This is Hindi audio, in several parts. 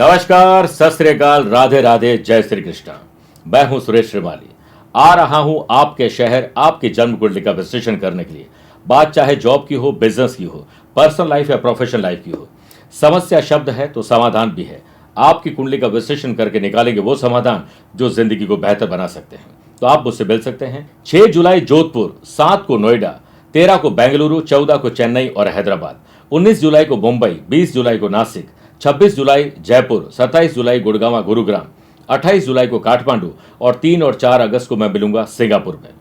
नमस्कार, सत श्री अकाल, राधे राधे, जय श्री कृष्ण। मैं हूं सुरेश श्रीमाली। आ रहा हूं आपके शहर, आपकी जन्म कुंडली का विश्लेषण करने के लिए। बात चाहे जॉब की हो, बिजनेस की हो, पर्सनल लाइफ या प्रोफेशनल लाइफ की हो, समस्या शब्द है तो समाधान भी है। आपकी कुंडली का विश्लेषण करके निकालेंगे वो समाधान जो जिंदगी को बेहतर बना सकते हैं। तो आप मुझसे मिल सकते हैं 6 जुलाई जोधपुर, 7 को नोएडा, 13 को बेंगलुरु, 14 को चेन्नई और हैदराबाद, 19 जुलाई को मुंबई, 20 जुलाई को नासिक, 26 जुलाई जयपुर, 27 जुलाई गुड़गांव गुरुग्राम, 28 जुलाई को काठमांडू और 3 और 4 अगस्त को मैं मिलूंगा सिंगापुर में।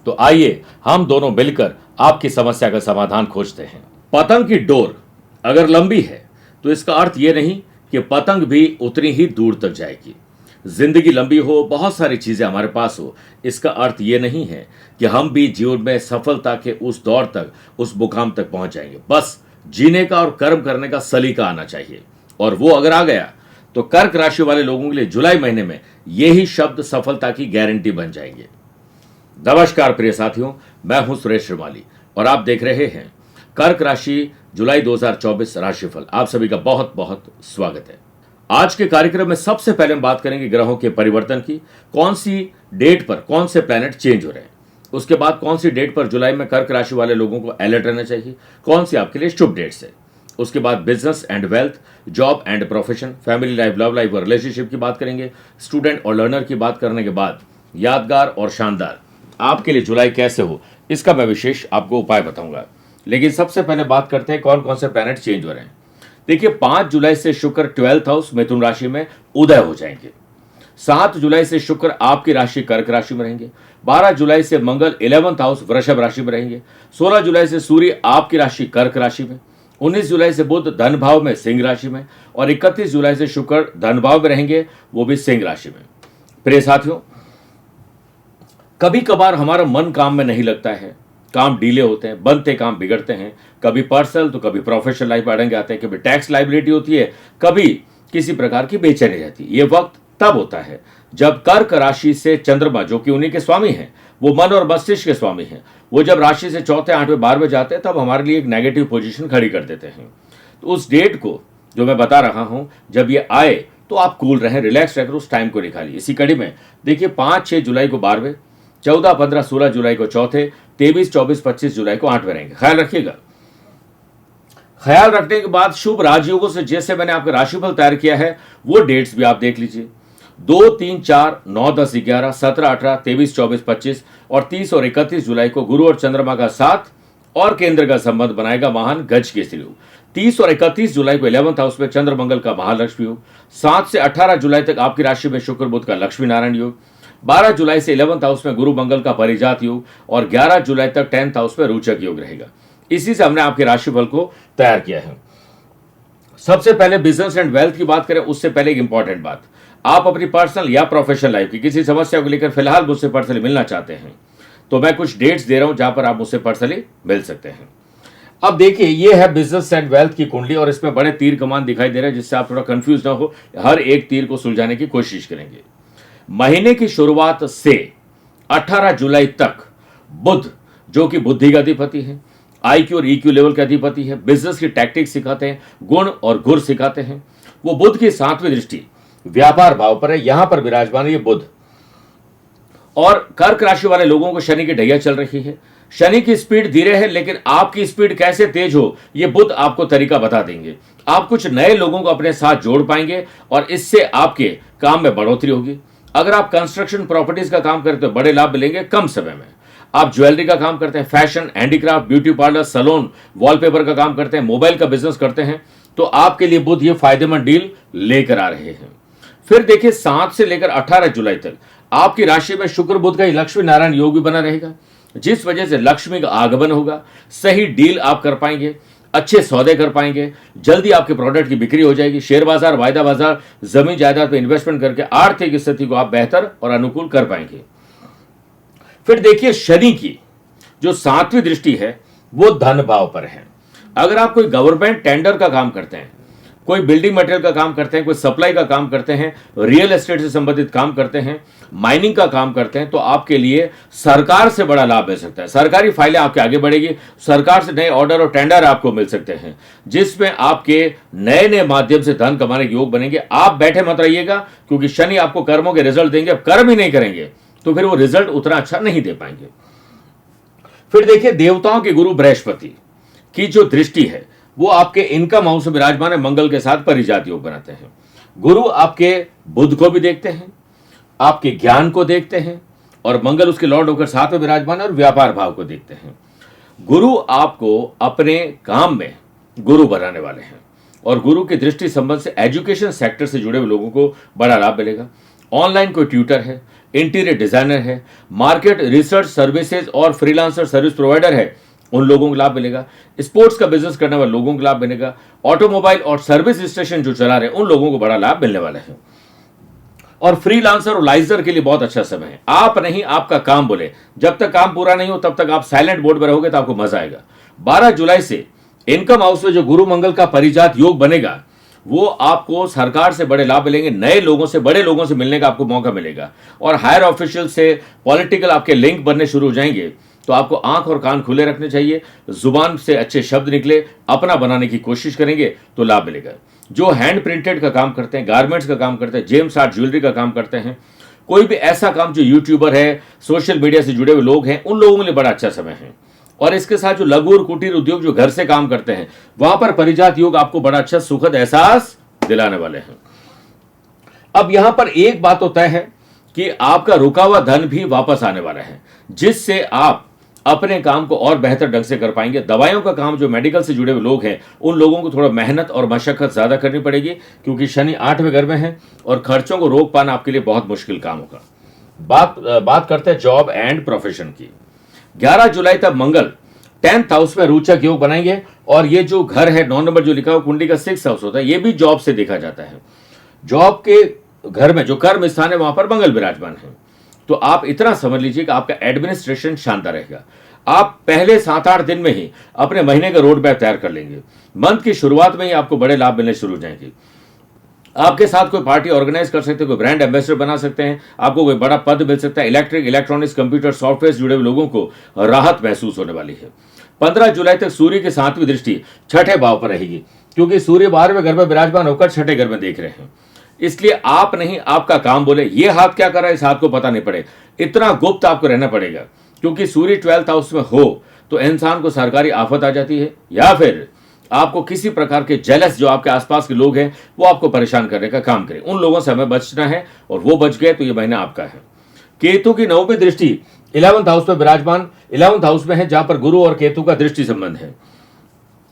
तो आइए हम दोनों मिलकर आपकी समस्या का समाधान खोजते हैं। पतंग की डोर अगर लंबी है तो इसका अर्थ यह नहीं कि पतंग भी उतनी ही दूर तक जाएगी। जिंदगी लंबी हो, बहुत सारी चीजें हमारे पास हो, इसका अर्थ यह नहीं है कि हम भी जीवन में सफलता के उस दौर तक, उस मुकाम तक पहुंच जाएंगे। बस जीने का और कर्म करने का सलीका आना चाहिए, और वो अगर आ गया तो कर्क राशि वाले लोगों के लिए जुलाई महीने में यही शब्द सफलता की गारंटी बन जाएंगे। नमस्कार प्रिय साथियों, मैं हूं सुरेश श्रीमाली और आप देख रहे हैं कर्क राशि जुलाई 2024 राशिफल। आप सभी का बहुत बहुत स्वागत है। आज के कार्यक्रम में सबसे पहले हम बात करेंगे ग्रहों के परिवर्तन की। कौन सी डेट पर कौन से प्लैनेट चेंज हो रहे हैं, उसके बाद कौन सी डेट पर जुलाई में कर्क राशि वाले लोगों को अलर्ट रहना चाहिए, कौन सी आपके लिए शुभ डेट्स है। उसके बाद business and wealth, job and profession, family life, love life और रिलेशनशिप की बात करेंगे। स्टूडेंट और लर्नर की बात करने के बाद यादगार और शानदार आपके लिए जुलाई कैसे हो, इसका मैं विशेष आपको उपाय बताऊंगा। लेकिन सबसे पहले बात करते हैं कौन कौन से प्लैनेट चेंज हो रहे हैं। देखिए, 5 जुलाई से शुक्र 12th हाउस मिथुन राशि में उदय हो जाएंगे। 7 जुलाई से शुक्र आपकी राशि कर्क राशि में रहेंगे। 12 जुलाई से मंगल 11th हाउस वृषभ राशि में रहेंगे। 16 जुलाई से सूर्य आपकी राशि कर्क राशि में। 19 जुलाई से बुध धन भाव में सिंह राशि में और 31 जुलाई से शुक्र धन भाव में रहेंगे, वो भी सिंह राशि में। प्रिय साथियों, कभी कभार हमारा मन काम में नहीं लगता है, काम डीले होते हैं, बनते काम बिगड़ते हैं। कभी पर्सनल तो कभी प्रोफेशनल लाइफ अड़ंगे आते हैं, कभी टैक्स लाइबिलिटी होती है, कभी किसी प्रकार की बेचैनी रहती है। ये वक्त तब होता है जब कर्क राशि से चंद्रमा, जो कि उन्हीं के स्वामी हैं, वो मन और मस्तिष्क के स्वामी हैं, वो जब राशि से चौथे, 8वें, 12वें जाते हैं तब हमारे लिए एक नेगेटिव पोजीशन खड़ी कर देते हैं। तो उस डेट को जो मैं बता रहा हूं, जब ये आए तो आप कूल रहें, रिलैक्स रहकर उस टाइम को निकालिए। इसी कड़ी में देखिए, 5-6 जुलाई को 12वें, 14, 15, 16 जुलाई को चौथे, 23, 24, 25 जुलाई को 8वें रहेंगे। ख्याल रखिएगा। ख्याल रखने के बाद शुभ राजयोगों से जैसे मैंने आपका राशिफल तैयार किया है, वो डेट्स भी आप देख लीजिए। 2, 3, 4, 9, 10, 11, 17, 18, 23, 24, 25 और 30 और 31 जुलाई को गुरु और चंद्रमा का साथ और केंद्र का संबंध बनाएगा महान गज केसरी योग। 30 और 31 जुलाई को 11th हाउस में चंद्र मंगल का महालक्ष्मी योग। 7 से 18 जुलाई तक आपकी राशि में शुक्र बुध का लक्ष्मी नारायण योग। 12 जुलाई से 11th हाउस में गुरु मंगल का परिजात योग और 11 जुलाई तक 10th हाउस में रोचक योग रहेगा। इसी से हमने आपके राशिफल को तैयार किया है। सबसे पहले बिजनेस एंड वेल्थ की बात करें, उससे पहले एक इंपॉर्टेंट बात, आप अपनी पर्सनल या प्रोफेशनल लाइफ की किसी समस्या को लेकर फिलहाल मुझसे पर्सनली मिलना चाहते हैं तो मैं कुछ डेट्स दे रहा हूं जहां पर आप मुझसे पर्सनली मिल सकते हैं। अब देखिए, ये है बिजनेस एंड वेल्थ की कुंडली और इसमें बड़े तीर कमान दिखाई दे रहे हैं, जिससे आप थोड़ा कंफ्यूज ना हो। हर एक तीर को सुलझाने की कोशिश करेंगे। महीने की शुरुआत से 18 जुलाई तक बुध, जो कि बुद्धि का अधिपति है, IQ और EQ लेवल के अधिपति है, बिजनेस की टैक्टिक्स सिखाते हैं, गुण और गुर सिखाते हैं, वो बुध की 7वीं दृष्टि व्यापार भाव पर है। यहां पर विराजमान है ये बुध। और कर्क राशि वाले लोगों को शनि की ढैया चल रही है। शनि की स्पीड धीरे है, लेकिन आपकी स्पीड कैसे तेज हो, ये बुध आपको तरीका बता देंगे। आप कुछ नए लोगों को अपने साथ जोड़ पाएंगे और इससे आपके काम में बढ़ोतरी होगी। अगर आप कंस्ट्रक्शन प्रॉपर्टीज का काम करते हो, बड़े लाभ मिलेंगे कम समय में। आप ज्वेलरी का काम करते हैं, fashion, handicraft, beauty parlour, salon, wallpaper का काम करते हैं, मोबाइल का बिजनेस करते हैं, तो आपके लिए बुध ये फायदेमंद डील लेकर आ रहे हैं। फिर देखिए, 7 से लेकर 18 जुलाई तक आपकी राशि में शुक्र बुध का लक्ष्मी नारायण योग भी बना रहेगा, जिस वजह से लक्ष्मी का आगमन होगा। सही डील आप कर पाएंगे, अच्छे सौदे कर पाएंगे, जल्दी आपके प्रोडक्ट की बिक्री हो जाएगी। शेयर बाजार, वायदा बाजार, जमीन जायदाद पर इन्वेस्टमेंट करके आर्थिक स्थिति को आप बेहतर और अनुकूल कर पाएंगे। फिर देखिए, शनि की जो 7वीं दृष्टि है वो धन भाव पर है। अगर आप कोई गवर्नमेंट टेंडर का काम करते हैं, कोई बिल्डिंग मटेरियल का काम करते हैं, कोई सप्लाई का काम करते हैं, रियल एस्टेट से संबंधित काम करते हैं, माइनिंग का काम करते हैं, तो आपके लिए सरकार से बड़ा लाभ मिल सकता है। सरकारी फाइलें आपके आगे बढ़ेगी, सरकार से नए ऑर्डर और टेंडर आपको मिल सकते हैं, जिसमें आपके नए नए माध्यम से धन कमाने के योग बनेंगे। आप बैठे मत रहिएगा, क्योंकि शनि आपको कर्मों के रिजल्ट देंगे। अब कर्म ही नहीं करेंगे तो फिर वो रिजल्ट उतना अच्छा नहीं दे पाएंगे। फिर देखिए, देवताओं के गुरु बृहस्पति की जो दृष्टि है वो आपके इनकम हाउस में विराजमान है, मंगल के साथ परिजात योग बनाते हैं। गुरु आपके बुध को भी देखते हैं, आपके ज्ञान को देखते हैं, और मंगल उसके लॉर्ड होकर साथ में विराजमान है और व्यापार भाव को देखते हैं। गुरु आपको अपने काम में गुरु बनाने वाले हैं, और गुरु की दृष्टि संबंध से एजुकेशन सेक्टर से जुड़े हुए लोगों को बड़ा लाभ मिलेगा। ऑनलाइन कोई ट्यूटर है, इंटीरियर डिजाइनर है, मार्केट रिसर्च सर्विसेज और फ्रीलांसर सर्विस प्रोवाइडर है, उन लोगों को लाभ मिलेगा। स्पोर्ट्स का बिजनेस करने वाले लोगों को लाभ मिलेगा। ऑटोमोबाइल और सर्विस स्टेशन जो चला रहे हैं उन लोगों को बड़ा लाभ मिलने वाला है। और फ्रीलांसर और लाइजर के लिए बहुत अच्छा समय है। आप नहीं, आपका काम बोले। जब तक काम पूरा नहीं हो तब तक आप साइलेंट बोर्ड पर रहोगे तो आपको मजा आएगा। 12 जुलाई से इनकम हाउस में जो गुरु मंगल का परिजात योग बनेगा वो आपको सरकार से बड़े लाभ मिलेंगे, नए लोगों से, बड़े लोगों से मिलने का आपको मौका मिलेगा, और हायर ऑफिशियल से पॉलिटिकल आपके लिंक बनने शुरू हो जाएंगे। तो आपको आंख और कान खुले रखने चाहिए, जुबान से अच्छे शब्द निकले, अपना बनाने की कोशिश करेंगे तो लाभ मिलेगा। जो हैंड प्रिंटेड का काम करते हैं, गारमेंट्स का काम करते हैं, जेम्स आर्ट ज्वेलरी का काम करते हैं, कोई भी ऐसा काम जो यूट्यूबर है, सोशल मीडिया से जुड़े हुए लोग हैं, उन लोगों के लिए बड़ा अच्छा समय है। और इसके साथ जो लघु और कुटीर उद्योग जो घर से काम करते हैं, वहां पर परिजात योग आपको बड़ा अच्छा सुखद एहसास दिलाने वाले हैं। अब यहां पर एक बात तो तय है कि आपका रुका हुआ धन भी वापस आने वाला है, जिससे आप अपने काम को और बेहतर ढंग से कर पाएंगे। दवाइयों का काम जो मेडिकल से जुड़े हुए लोग हैं उन लोगों को थोड़ा मेहनत और मशक्कत ज्यादा करनी पड़ेगी, क्योंकि शनि 8वें घर में है और खर्चों को रोक पाना आपके लिए बहुत मुश्किल काम होगा। बात करते हैं जॉब एंड प्रोफेशन की। 11 जुलाई तक मंगल 10th हाउस में रोचक योग बनाएंगे, और ये जो घर है 9 नंबर जो लिखा हुआ कुंडली का 6th हाउस होता है, ये भी जॉब से देखा जाता है। जॉब के घर में जो कर्म स्थान है वहां पर मंगल विराजमान है। तो आप इतना समझ लीजिए कि आपका एडमिनिस्ट्रेशन शानदार रहेगा। आप पहले 7-8 दिन में ही अपने महीने का रोड मैप तैयार कर लेंगे। मंथ की शुरुआत में ही आपको बड़े लाभ मिलने शुरू हो जाएंगे। आपके साथ कोई पार्टी ऑर्गेनाइज कर सकते हैं, कोई ब्रांड एम्बेसडर बना सकते हैं, आपको कोई बड़ा पद मिल सकता है। इलेक्ट्रिक, इलेक्ट्रॉनिक्स, कंप्यूटर, सॉफ्टवेयर से जुड़े हुए लोगों को राहत महसूस होने वाली है। 15 जुलाई तक सूर्य की 7वीं दृष्टि 6ठे भाव पर रहेगी, क्योंकि सूर्य 12वें घर में विराजमान होकर 6ठे घर में देख रहे हैं। इसलिए आप नहीं, आपका काम बोले। ये हाथ क्या कर रहा है इस हाथ को पता नहीं पड़े, इतना गुप्त आपको रहना पड़ेगा, क्योंकि सूर्य 12th हाउस में हो तो इंसान को सरकारी आफत आ जाती है, या फिर आपको किसी प्रकार के जेलस जो आपके आसपास के लोग हैं वो आपको परेशान करने का काम करें। उन लोगों से हमें बचना है, और वो बच गए तो ये महीना आपका है। केतु की 9वीं दृष्टि 11th हाउस में विराजमान 11th हाउस में है, जहां पर गुरु और केतु का दृष्टि संबंध है।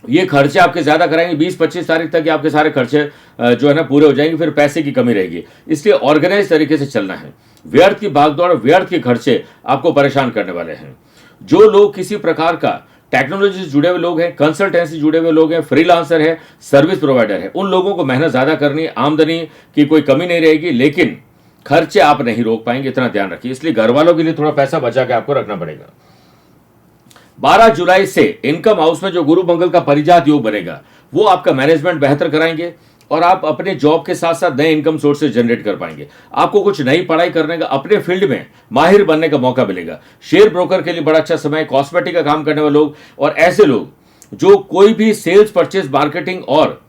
ये खर्चे आपके ज्यादा कराएंगे। 20-25 तारीख तक आपके सारे खर्चे जो है ना पूरे हो जाएंगे, फिर पैसे की कमी रहेगी। इसलिए ऑर्गेनाइज तरीके से चलना है। व्यर्थ की भागदौड़, व्यर्थ के खर्चे आपको परेशान करने वाले हैं। जो लोग किसी प्रकार का टेक्नोलॉजी से जुड़े हुए लोग हैं, कंसल्टेंसी जुड़े हुए लोग हैं, फ्रीलांसर है, सर्विस प्रोवाइडर है, उन लोगों को मेहनत ज्यादा करनी, आमदनी की कोई कमी नहीं रहेगी, लेकिन खर्चे आप नहीं रोक पाएंगे, इतना ध्यान रखिए। इसलिए घर वालों के लिए थोड़ा पैसा बचा के आपको रखना पड़ेगा। 12 जुलाई से इनकम हाउस में जो गुरु मंगल का परिजात योग बनेगा वो आपका मैनेजमेंट बेहतर कराएंगे, और आप अपने जॉब के साथ साथ नए इनकम सोर्सेज जनरेट कर पाएंगे। आपको कुछ नई पढ़ाई करने का, अपने फील्ड में माहिर बनने का मौका मिलेगा। शेयर ब्रोकर के लिए बड़ा अच्छा समय, कॉस्मेटिक का काम करने वाले लोग और ऐसे लोग जो कोई भी सेल्स, परचेज, मार्केटिंग और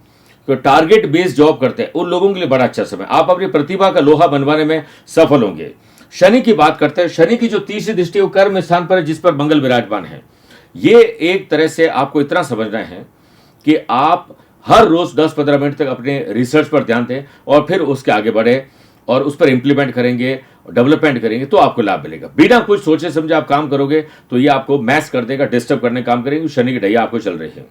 टारगेट बेस्ड जॉब करते हैं उन लोगों के लिए बड़ा अच्छा समय। आप अपनी प्रतिभा का लोहा बनवाने में सफल होंगे। शनि की बात करते हैं। शनि की जो 30वीं दृष्टि वो कर्म स्थान पर है, जिस पर मंगल विराजमान है। ये एक तरह से आपको इतना समझना है कि आप हर रोज 10-15 मिनट तक अपने रिसर्च पर ध्यान दें, और फिर उसके आगे बढ़े और उस पर इंप्लीमेंट करेंगे, डेवलपमेंट करेंगे, तो आपको लाभ मिलेगा। बिना कुछ सोचे समझे आप काम करोगे तो ये आपको मैस कर देगा, डिस्टर्ब करने का काम करेंगे। शनि की ढैया आपको चल रही है।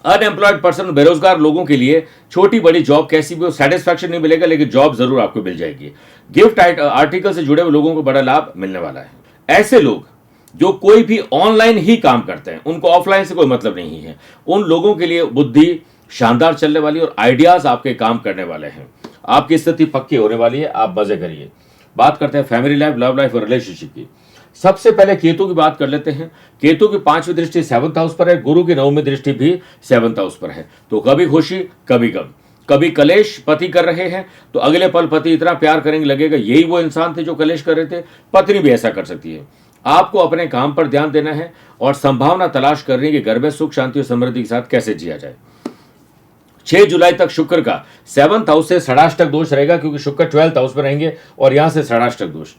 अनएम्प्लॉयड पर्सन, बेरोजगार लोगों के लिए छोटी बड़ी जॉब कैसी भी हो, सेटिस्फैक्शन नहीं मिलेगा, लेकिन जॉब जरूर आपको मिल जाएगी। गिफ्ट आर्टिकल से जुड़े हुए लोगों को बड़ा लाभ मिलने वाला है। ऐसे लोग जो कोई भी ऑनलाइन ही काम करते हैं, उनको ऑफलाइन से कोई मतलब नहीं है, उन लोगों के लिए बुद्धि शानदार चलने वाली और आइडियाज आपके काम करने वाले हैं। आपकी स्थिति पक्की होने वाली है, आप मजे करिए। बात करते हैं फैमिली लाइफ, लव लाइफ और रिलेशनशिप की। सबसे पहले केतु की बात कर लेते हैं। केतु की 5वीं दृष्टि 7th हाउस पर है, गुरु की 9वीं दृष्टि भी 7th हाउस पर है। तो कभी खुशी कभी गम, कभी कलेश पति कर रहे हैं तो अगले पल पति इतना प्यार करेंगे लगेगा यही वो इंसान थे जो कलेश कर रहे थे। पत्नी भी ऐसा कर सकती है। आपको अपने काम पर ध्यान देना है और संभावना तलाश करनी है कि घर में सुख शांति और समृद्धि के साथ कैसे जिया जाए। 6 जुलाई तक शुक्र का 7th हाउस से षडाष्टक दोष रहेगा, क्योंकि शुक्र 12th हाउस में रहेंगे और यहां से षडाष्टक दोष,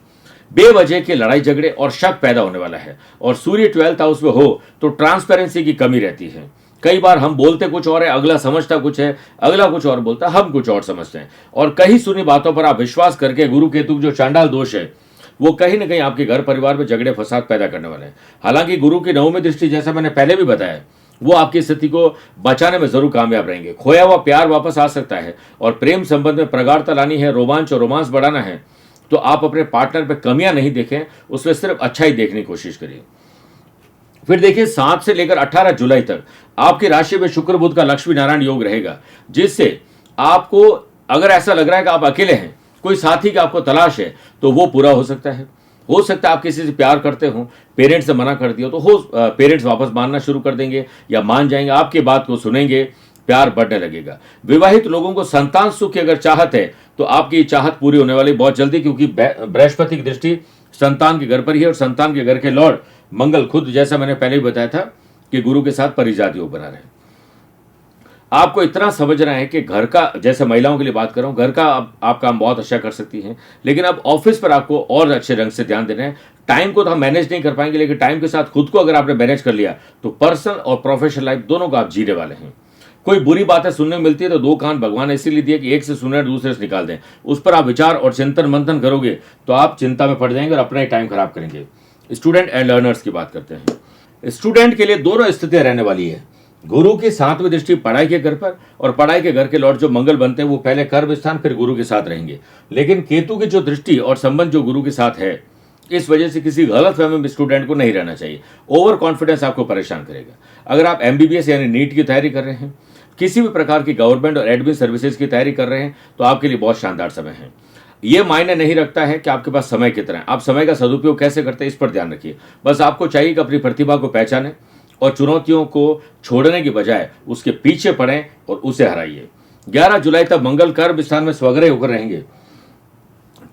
बेवजह के लड़ाई झगड़े और शक पैदा होने वाला है। और सूर्य 12th हाउस में हो तो ट्रांसपेरेंसी की कमी रहती है। कई बार हम बोलते कुछ और है, अगला समझता कुछ है, अगला कुछ और बोलता, हम कुछ और समझते हैं। और कहीं सुनी बातों पर आप विश्वास करके गुरु केतु जो चांडाल दोष है वो कहीं ना कहीं आपके घर परिवार में झगड़े फसाद पैदा करने वाले हैं। हालांकि गुरु की 9वीं दृष्टि, जैसा मैंने पहले भी बताया, वो आपकी स्थिति को बचाने में जरूर कामयाब रहेंगे। खोया हुआ प्यार वापस आ सकता है और प्रेम संबंध में प्रगाढ़ता लानी है, रोमांच और रोमांस बढ़ाना है तो आप अपने पार्टनर पे कमियां नहीं देखें, उसमें सिर्फ अच्छा ही देखने की कोशिश करिए। फिर देखिए 7 से लेकर 18 जुलाई तक आपकी राशि में शुक्र बुध का लक्ष्मी नारायण योग रहेगा, जिससे आपको अगर ऐसा लग रहा है कि आप अकेले हैं, कोई साथी की आपको तलाश है, तो वो पूरा हो सकता है। हो सकता है आप किसी से प्यार करते हो, पेरेंट्स से मना कर दिया तो पेरेंट्स वापस मानना शुरू कर देंगे या मान जाएंगे, आपकी बात को सुनेंगे, प्यार बढ़ने लगेगा। विवाहित लोगों को संतान सुख की अगर चाहत है तो आपकी चाहत पूरी होने वाली बहुत जल्दी, क्योंकि बृहस्पति की दृष्टि संतान के घर पर ही है और संतान के घर के लॉर्ड मंगल खुद, जैसा मैंने पहले भी बताया था, कि गुरु के साथ परिजात योग बना रहे। आपको इतना समझना है कि घर का, जैसे महिलाओं के लिए बात कर रहा हूं, घर का आप काम बहुत अच्छा कर सकती हैं, लेकिन अब ऑफिस पर आपको और अच्छे ढंग से ध्यान देना है। टाइम को तो हम मैनेज नहीं कर पाएंगे, लेकिन टाइम के साथ खुद को अगर आपने मैनेज कर लिया तो पर्सनल और प्रोफेशनल लाइफ दोनों को आप जीने वाले हैं। कोई बुरी बातें सुनने मिलती है तो 2 कान भगवान ने इसीलिए दिए कि एक से सुने और दूसरे से निकाल दें। उस पर आप विचार और चिंतन मंथन करोगे तो आप चिंता में पड़ जाएंगे और अपना ही टाइम खराब करेंगे। स्टूडेंट एंड लर्नर्स की बात करते हैं। स्टूडेंट के लिए दोनों स्थितियां रहने वाली है। गुरु की 7वीं दृष्टि पढ़ाई के घर पर, और पढ़ाई के घर के लॉर्ड जो मंगल बनते हैं वो पहले कर्म स्थान फिर गुरु के साथ रहेंगे। लेकिन केतु की जो दृष्टि और संबंध जो गुरु के साथ है, इस वजह से किसी गलत फहमी में स्टूडेंट को नहीं रहना चाहिए। ओवर कॉन्फिडेंस आपको परेशान करेगा। अगर आप MBBS यानी नीट की तैयारी कर रहे हैं, किसी भी प्रकार की गवर्नमेंट और एडमिन सर्विसेज की तैयारी कर रहे हैं, तो आपके लिए बहुत शानदार समय है। ये मायने नहीं रखता है कि आपके पास समय कितना है, आप समय का सदुपयोग कैसे करते हैं इस पर ध्यान रखिए। बस आपको चाहिए कि अपनी प्रतिभा को पहचानें और चुनौतियों को छोड़ने की बजाय उसके पीछे पड़ें और उसे हराइए। 11 जुलाई तक मंगल कर्म स्थान में स्वग्रह होकर रहेंगे।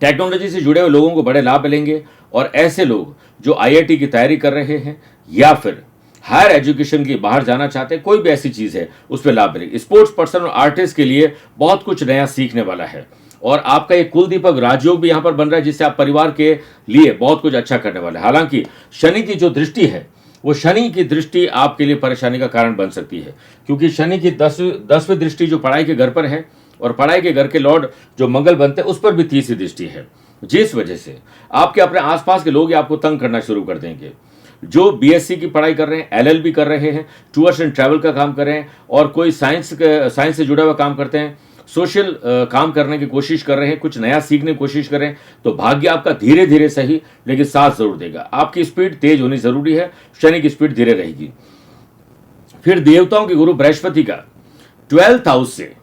टेक्नोलॉजी से जुड़े हुए लोगों को बड़े लाभ मिलेंगे और ऐसे लोग जो IIT की तैयारी कर रहे हैं या फिर हायर एजुकेशन की बाहर जाना चाहते हैं, कोई भी ऐसी चीज है उस पर लाभ मिलेगा। स्पोर्ट्स पर्सन और आर्टिस्ट के लिए बहुत कुछ नया सीखने वाला है और आपका ये कुलदीपक राजयोग भी यहां पर बन रहा है, जिससे आप परिवार के लिए बहुत कुछ अच्छा करने वाले हैं। हालांकि शनि की जो दृष्टि है, वो शनि की दृष्टि आपके लिए परेशानी का कारण बन सकती है, क्योंकि शनि की 10वीं दृष्टि जो पढ़ाई के घर पर है और पढ़ाई के घर के लॉर्ड जो मंगल बनते हैं उस पर भी 30वीं दृष्टि है, जिस वजह से आपके अपने आसपास के लोग आपको तंग करना शुरू कर देंगे। जो BSc की पढ़ाई कर रहे हैं, LLB कर रहे हैं, टूर्स एंड ट्रैवल का काम कर रहे हैं और कोई साइंस से जुड़ा हुआ काम करते हैं, सोशल काम करने की कोशिश कर रहे हैं, कुछ नया सीखने की कोशिश कर रहे हैं, तो भाग्य आपका धीरे धीरे सही लेकिन साथ जरूर देगा। आपकी स्पीड तेज होनी जरूरी है, शनि की स्पीड धीरे रहेगी। फिर देवताओं के गुरु बृहस्पति का 12th हाउस से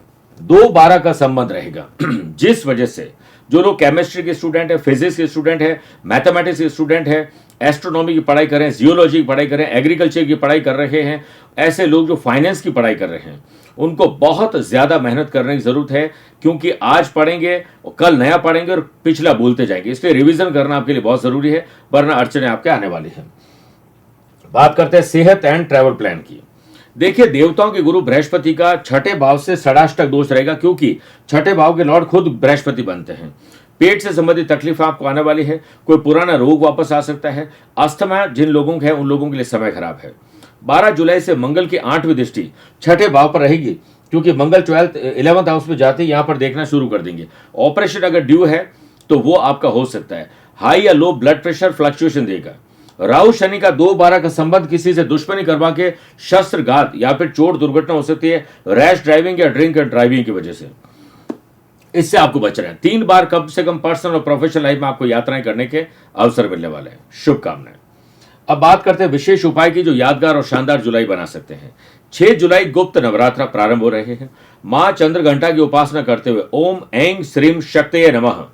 2-12 का संबंध रहेगा, जिस वजह से जो लोग केमिस्ट्री के स्टूडेंट है, फिजिक्स के स्टूडेंट है, मैथमेटिक्स के स्टूडेंट है, एस्ट्रोनॉमी की पढ़ाई कर रहे हैं, जियोलॉजी की पढ़ाई कर रहे हैं, एग्रीकल्चर की पढ़ाई कर रहे हैं, ऐसे लोग जो फाइनेंस की पढ़ाई कर रहे हैं, उनको बहुत ज्यादा मेहनत करने की जरूरत है, क्योंकि आज पढ़ेंगे और कल नया पढ़ेंगे और पिछला भूलते जाएंगे। इसलिए रिवीजन करना आपके लिए बहुत जरूरी है, वरना अड़चने आपके आने वाली है। बात करते हैं सेहत एंड ट्रैवल प्लान की। देखिए, देवताओं के गुरु बृहस्पति का 6ठे भाव से षडाष्टक दोष रहेगा, क्योंकि 6ठे भाव के लॉर्ड खुद बृहस्पति बनते हैं। पेट से संबंधित तकलीफ आपको आने वाली है, कोई पुराना रोग वापस आ सकता है। अस्थमा जिन लोगों के है उन लोगों के लिए समय खराब है। 12 जुलाई से मंगल की 8वीं दृष्टि 6ठे भाव पर रहेगी, क्योंकि मंगल 11th हाउस में जाते ही यहां पर देखना शुरू कर देंगे। ऑपरेशन अगर ड्यू है तो वो आपका हो सकता है। हाई या लो ब्लड प्रेशर फ्लक्चुएशन देगा। राहु शनि का 2-12 का संबंध किसी से दुश्मनी करवा के शस्त्रघात या फिर चोट दुर्घटना हो सकती है, रैश ड्राइविंग या ड्रिंक एंड ड्राइविंग की वजह से। इससे आपको बचना है। 3 बार कम से कम पर्सनल और प्रोफेशनल लाइफ में आपको यात्राएं करने के अवसर मिलने वाले हैं। शुभकामनाएं। अब बात करते हैं विशेष उपाय की जो यादगार और शानदार जुलाई बना सकते हैं। 6 जुलाई गुप्त नवरात्र प्रारंभ हो रहे हैं। मां चंद्रघंटा की उपासना करते हुए ओम ऐं श्रीम शक्तये नमः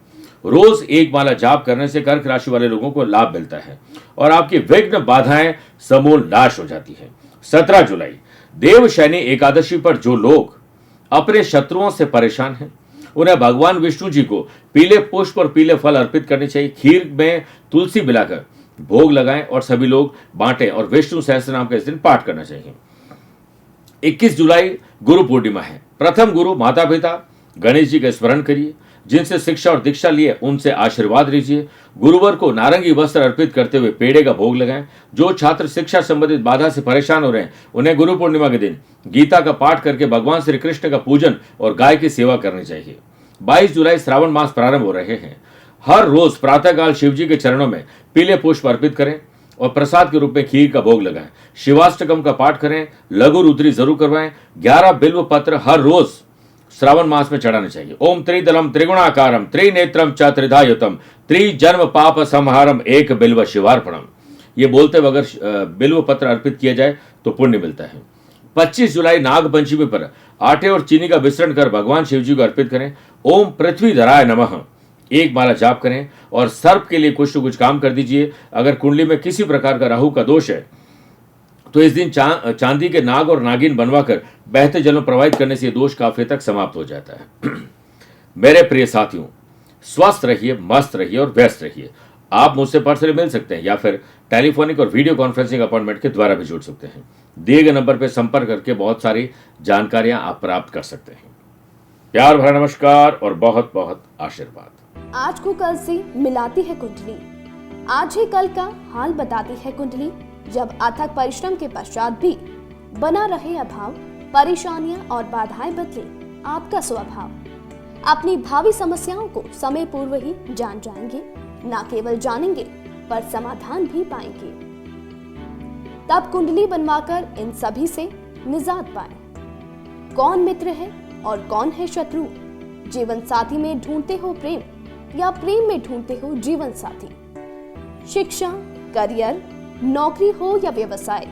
रोज एक माला जाप करने से कर्क राशि वाले लोगों को लाभ मिलता है और आपकी विघ्न बाधाएं समूल नाश हो जाती है। 17 जुलाई देवशयनी एकादशी पर जो लोग अपने शत्रुओं से परेशान हैं, उन्हें भगवान विष्णु जी को पीले पुष्प और पीले फल अर्पित करनी चाहिए। खीर में तुलसी मिलाकर भोग लगाएं और सभी लोग बांटें और विष्णु सहस्त्र नाम का इस दिन पाठ करना चाहिए। 21 जुलाई गुरु पूर्णिमा है। प्रथम गुरु माता पिता गणेश जी का स्मरण करिए, जिनसे शिक्षा और दीक्षा लिए उनसे आशीर्वाद लीजिए। गुरुवर को नारंगी वस्त्र अर्पित करते हुए पेड़े का भोग लगाएं। जो छात्र शिक्षा संबंधित बाधा से परेशान हो रहे हैं, उन्हें गुरु पूर्णिमा के दिन गीता का पाठ करके भगवान श्री कृष्ण का पूजन और गाय की सेवा करनी चाहिए। 22 जुलाई श्रावण मास प्रारंभ हो रहे हैं। हर रोज प्रातःकाल शिव जी के चरणों में पीले पुष्प अर्पित करें और प्रसाद के रूप में खीर का भोग लगाएं। शिवाष्टकम का पाठ करें, लघु रुद्री जरूर करवाएं। 11 बिल्व पत्र हर रोज श्रावण मास में चढ़ाने चाहिए। ओम त्रिदलम त्रिगुणाकारम त्रिनेत्रम च त्रिधायुतम त्रिजन्म पाप संहारम एक बिल्व शिवार्पणम। ये बोलते हुए अगर बिल्व पत्र अर्पित किया जाए तो पुण्य मिलता है। 25 जुलाई नाग पंचमी पर आटे और चीनी का मिश्रण कर भगवान शिव जी को अर्पित करें। ओम पृथ्वीधराय नमः एक माला जाप करें और सर्प के लिए कुछ न कुछ काम कर दीजिए। अगर कुंडली में किसी प्रकार का राहु का दोष है तो इस दिन चांदी के नाग और नागिन बनवाकर बहते जल में प्रवाहित करने से दोष काफी तक समाप्त हो जाता है। मेरे प्रिय साथियों, स्वस्थ रहिए, मस्त रहिए और व्यस्त रहिए। आप मुझसे पर्सनली मिल सकते हैं या फिर टेलीफोनिक और वीडियो कॉन्फ्रेंसिंग अपॉइंटमेंट के द्वारा भी जुड़ सकते हैं। दिए गए नंबर पर संपर्क करके बहुत सारी जानकारियां आप प्राप्त कर सकते हैं। प्यार भरा नमस्कार और बहुत बहुत आशीर्वाद। आज को कल से मिलाती है कुंडली, आज ही कल का हाल बताती है कुंडली। जब अथक परिश्रम के पश्चात भी बना रहे अभाव, परेशानियां और बाधाएं बदले आपका स्वभाव, अपनी भावी समस्याओं को समय पूर्व ही जान जाएंगे। न केवल जानेंगे पर समाधान भी पाएंगे। तब कुंडली बनवाकर इन सभी से निजात पाएं। कौन मित्र है और कौन है शत्रु? जीवन साथी में ढूंढते हो प्रेम या प्रेम में ढूंढते हो जीवन साथी? शिक्षा, करियर, नौकरी हो या व्यवसाय,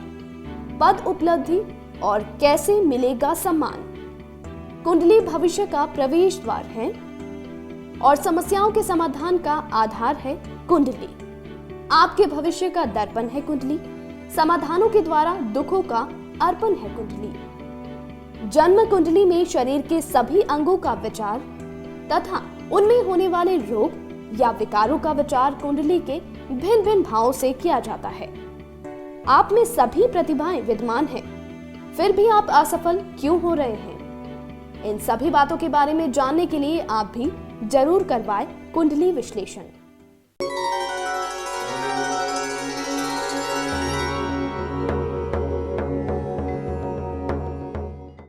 पद उपलब्धि और कैसे मिलेगा सम्मान? कुंडली भविष्य का प्रवेश द्वार है और समस्याओं के समाधान का आधार है कुंडली। आपके भविष्य का दर्पण है कुंडली, समाधानों के द्वारा दुखों का अर्पण है कुंडली। जन्म कुंडली में शरीर के सभी अंगों का विचार तथा उनमें होने वाले रोग या विकारों का विचार कुंडली के भिन्न भिन्न भावों से किया जाता है। आप में सभी प्रतिभाएं विद्यमान हैं, फिर भी आप असफल क्यों हो रहे हैं? इन सभी बातों के बारे में जानने के लिए आप भी जरूर करवाएं कुंडली विश्लेषण।